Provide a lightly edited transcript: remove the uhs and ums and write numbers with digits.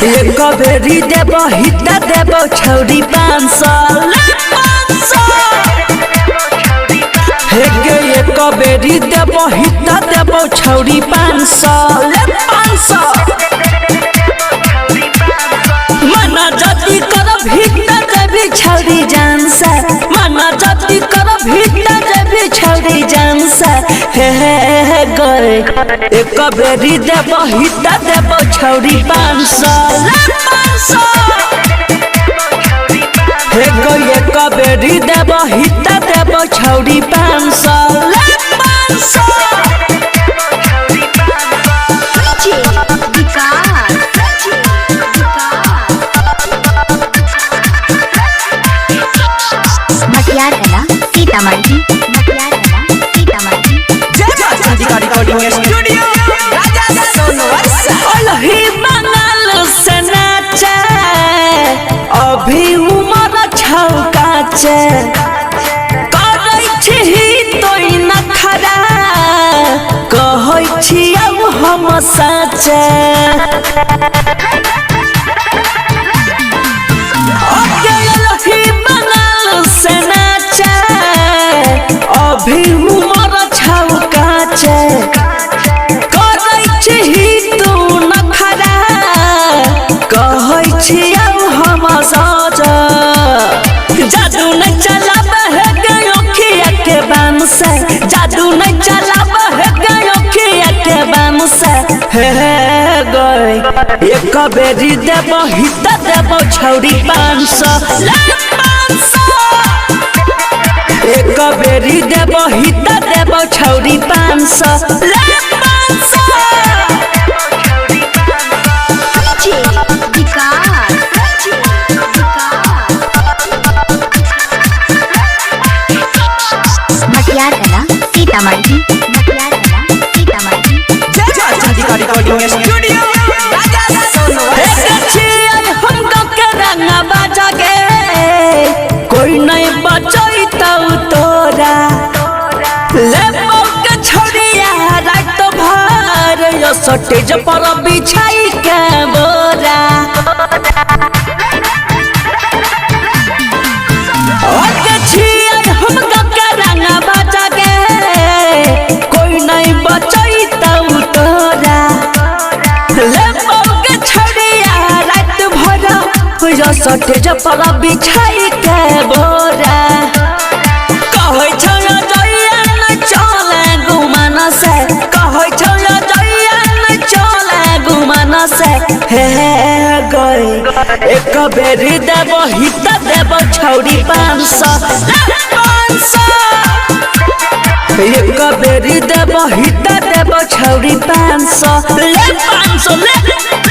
एक बेरी देव हिता देव छौरी 500 एक बेरी देव हिता देव छौरी 500 मना जति करब हिता देवी छौरी जानसा मना जति करब हिता देवी छौरी जानसा हे गए एक बेरी देव हिता देव छौरी 500 एक बेरी देव हिता देव छौरी 500 रिकॉर्डिंग स्टूडियो अभी उमर छौकाचे करै छी तो नखरा कहै छी अब हम साचे अभी उमर छौकाचे करै छी तू नखरा कहै छी अब हम साचा जादू नहीं चलाब है गयो खिया के बाम से जादू नहीं चलाब है गयो खिया के बाम से हे गए एक बेरी देव हिता देव छौरी 500 एक बेरी देव हिता देव छौरी 500 रिकॉर्डिंग स्टूडियो कोई नहीं बचैतौ तोरा लेबौ के छोड़िया रात भर यो सटेज पर बिछाई के बोरा हम के रंगा बजा के कोई नहीं बचैतौ तोरा लेबौ के छोड़िया रात भर यो सटेज पर बिछाई के बोरा कहै छौ जइया न चले गुमान से कहै छौ जइया न चले गुमान से हे गए एक बेरी देव हिता देव छौरी 500 एक बेरी देव हिता देव छौरी 500 ले 500 ले